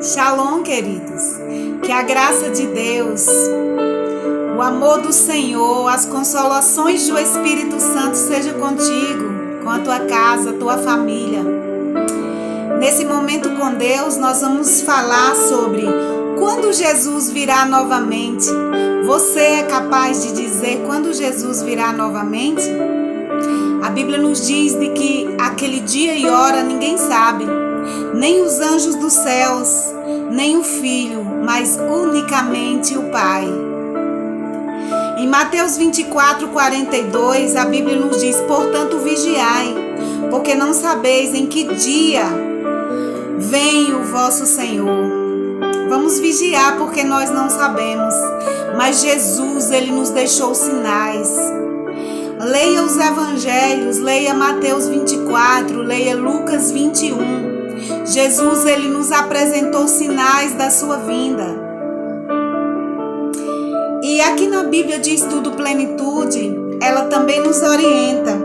Shalom, queridos. Que a graça de Deus, o amor do Senhor, as consolações do Espírito Santo seja contigo, com a tua casa, a tua família. Nesse momento com Deus, nós vamos falar sobre quando Jesus virá novamente. Você é capaz de dizer quando Jesus virá novamente? A Bíblia nos diz de que aquele dia e hora ninguém sabe, nem os anjos dos céus, nem o Filho, mas unicamente o Pai. Em Mateus 24:42, a Bíblia nos diz: portanto, vigiai, porque não sabeis em que dia vem o vosso Senhor. Vamos vigiar porque nós não sabemos, mas Jesus, Ele nos deixou sinais. Leia os evangelhos, leia Mateus 24, leia Lucas 21. Jesus, Ele nos apresentou sinais da sua vinda. E aqui na Bíblia de Estudo Plenitude, ela também nos orienta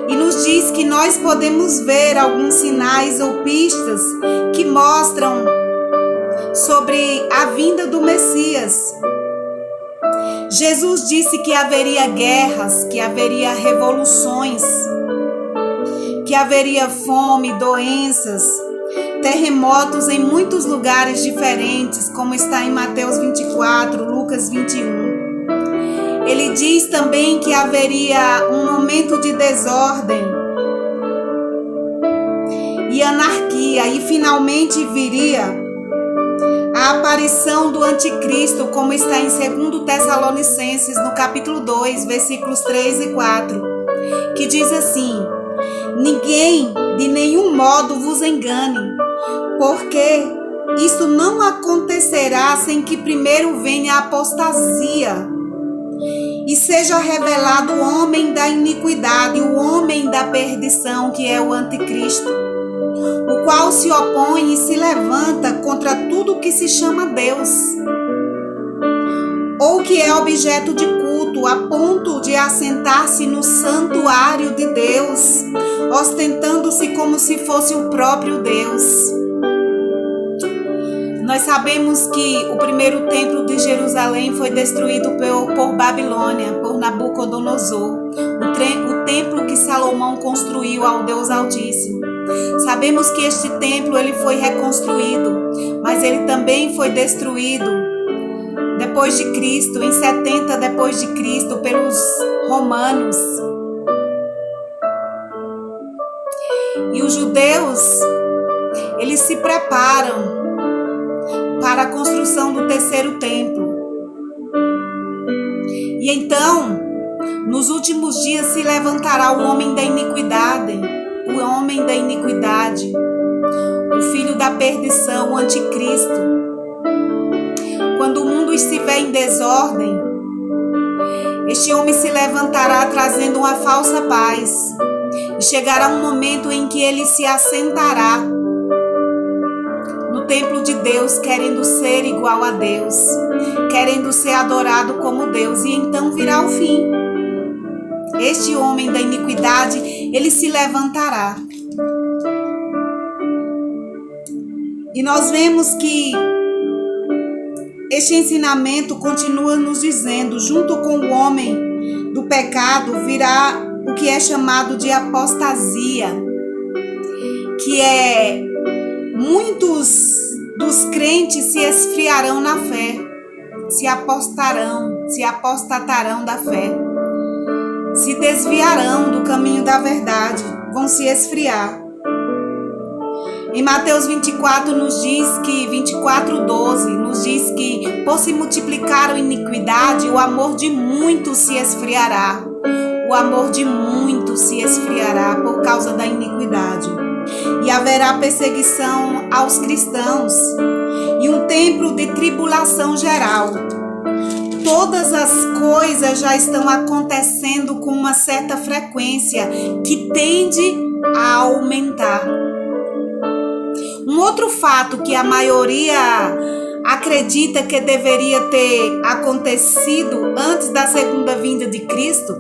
e nos diz que nós podemos ver alguns sinais ou pistas que mostram sobre a vinda do Messias. Jesus disse que haveria guerras, que haveria revoluções, que haveria fome, doenças, terremotos em muitos lugares diferentes, como está em Mateus 24, Lucas 21. Ele diz também que haveria um momento de desordem e anarquia, e finalmente viria a aparição do anticristo, como está em 2 Tessalonicenses, no capítulo 2, versículos 3 e 4, que diz assim: ninguém de nenhum modo vos engane, porque isso não acontecerá sem que primeiro venha a apostasia e seja revelado o homem da iniquidade, o homem da perdição, que é o anticristo, o qual se opõe e se levanta contra tudo que se chama Deus, ou que é objeto de culto, a ponto de assentar-se no santuário de Deus, ostentando-se como se fosse o próprio Deus. Nós sabemos que o primeiro templo de Jerusalém foi destruído por Babilônia, por Nabucodonosor, o templo que Salomão construiu ao Deus Altíssimo. Sabemos que este templo ele foi reconstruído, mas ele também foi destruído depois de Cristo, em 70 depois de Cristo, pelos romanos. E os judeus, eles se preparam para a construção do terceiro templo. E então, nos últimos dias se levantará o homem da iniquidade, o filho da perdição, o anticristo. Quando o mundo estiver em desordem, este homem se levantará trazendo uma falsa paz. E chegará um momento em que ele se assentará no templo de Deus, querendo ser igual a Deus, querendo ser adorado como Deus. E então virá o fim. Este homem da iniquidade, ele se levantará. E nós vemos que este ensinamento continua nos dizendo: junto com o homem do pecado virá o que é chamado de apostasia, que é muitos dos crentes se esfriarão na fé, se apostatarão da fé, se desviarão do caminho da verdade, vão se esfriar. Em Mateus 24 nos diz que, 24:12, nos diz que por se multiplicar a iniquidade, o amor de muitos se esfriará. O amor de muitos se esfriará por causa da iniquidade. E haverá perseguição aos cristãos e um tempo de tribulação geral. Todas as coisas já estão acontecendo com uma certa frequência que tende a aumentar. Um outro fato que a maioria acredita que deveria ter acontecido antes da segunda vinda de Cristo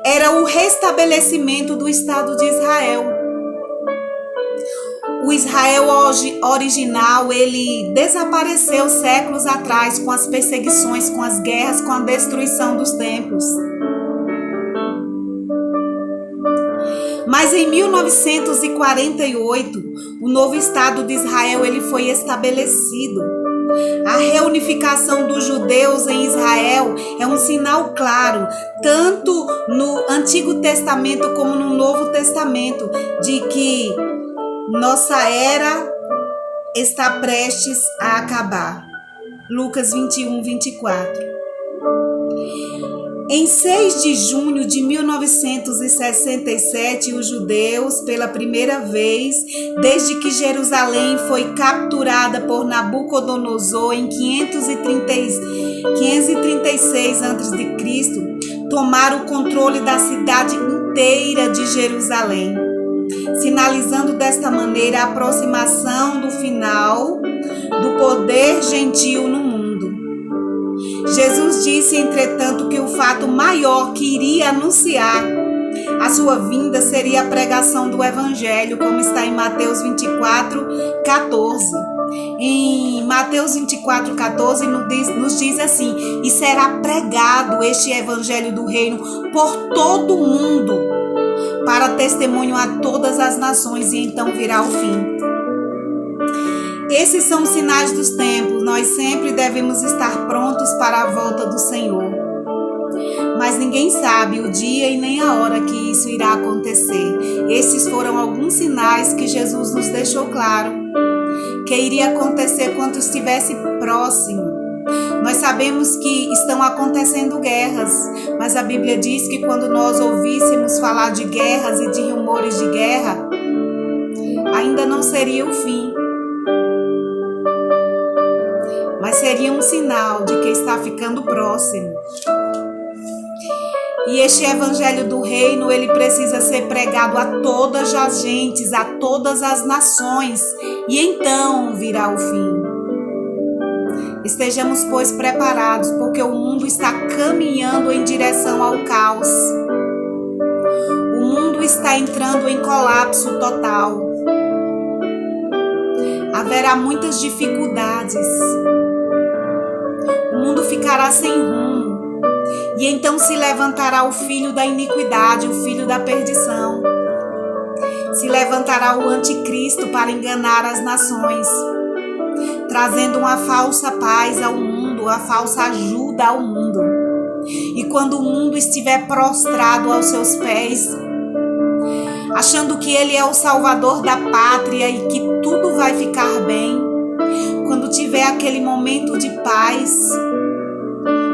era o restabelecimento do Estado de Israel. O Israel original, ele desapareceu séculos atrás com as perseguições, com as guerras, com a destruição dos templos. Mas em 1948, o novo Estado de Israel ele foi estabelecido. A reunificação dos judeus em Israel é um sinal claro, tanto no Antigo Testamento como no Novo Testamento, de que nossa era está prestes a acabar. Lucas 21, 24. Em 6 de junho de 1967, os judeus, pela primeira vez, desde que Jerusalém foi capturada por Nabucodonosor em 536 a.C., tomaram o controle da cidade inteira de Jerusalém, sinalizando desta maneira a aproximação do final do poder gentil no mundo. Jesus disse, entretanto, que o fato maior que iria anunciar a sua vinda seria a pregação do Evangelho, como está em Mateus 24, 14. Em Mateus 24, 14 nos diz assim: e será pregado este Evangelho do Reino por todo o mundo, para testemunho a todas as nações, e então virá o fim. Esses são os sinais dos tempos. Nós sempre devemos estar prontos para a volta do Senhor. Mas ninguém sabe o dia e nem a hora que isso irá acontecer. Esses foram alguns sinais que Jesus nos deixou claro que iria acontecer quando estivesse próximo. Nós sabemos que estão acontecendo guerras, mas a Bíblia diz que quando nós ouvíssemos falar de guerras e de rumores de guerra, ainda não seria o fim. Mas seria um sinal de que está ficando próximo. E este Evangelho do Reino, ele precisa ser pregado a todas as gentes, a todas as nações, e então virá o fim. Estejamos, pois, preparados, porque o mundo está caminhando em direção ao caos. O mundo está entrando em colapso total. Haverá muitas dificuldades. O mundo ficará sem rumo, e então se levantará o filho da iniquidade, o filho da perdição. Se levantará o anticristo para enganar as nações, trazendo uma falsa paz ao mundo, a falsa ajuda ao mundo. E quando o mundo estiver prostrado aos seus pés, achando que ele é o salvador da pátria e que tudo vai ficar bem, quando tiver aquele momento de paz,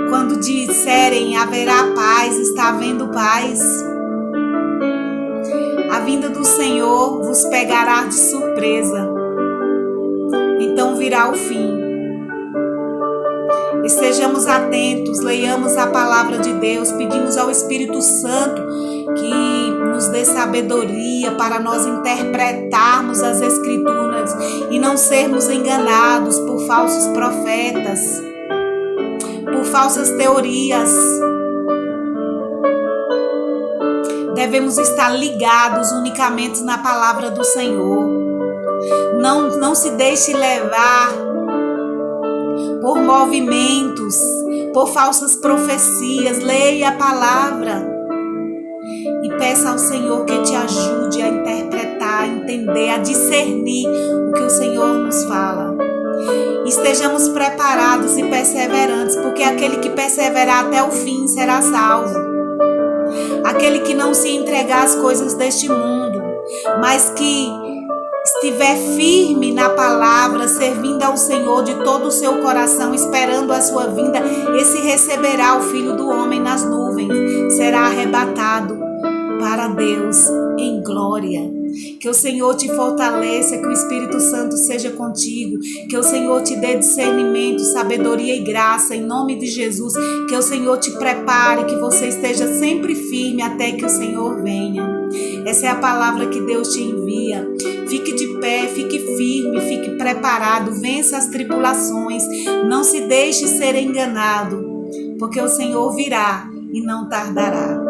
quando disserem haverá paz, está havendo paz, a vinda do Senhor vos pegará de surpresa. Então virá o fim. Estejamos atentos, leiamos a palavra de Deus, pedimos ao Espírito Santo que nos dê sabedoria para nós interpretarmos as Escrituras e não sermos enganados por falsos profetas, por falsas teorias. Devemos estar ligados unicamente na palavra do Senhor. Não se deixe levar por movimentos, por falsas profecias. Leia a palavra e peça ao Senhor que te ajude a interpretar, a entender, a discernir o que o Senhor nos fala. Estejamos preparados e perseverantes, porque aquele que perseverar até o fim será salvo. Aquele que não se entregar às coisas deste mundo, mas que estiver firme na palavra, servindo ao Senhor de todo o seu coração, esperando a sua vinda, esse receberá o Filho do Homem nas nuvens, será arrebatado para Deus em glória. Que o Senhor te fortaleça, que o Espírito Santo seja contigo, que o Senhor te dê discernimento, sabedoria e graça, em nome de Jesus. Que o Senhor te prepare, que você esteja sempre firme até que o Senhor venha. Essa é a palavra que Deus te envia. Fique de pé, fique firme, fique preparado, vença as tribulações, não se deixe ser enganado, porque o Senhor virá e não tardará.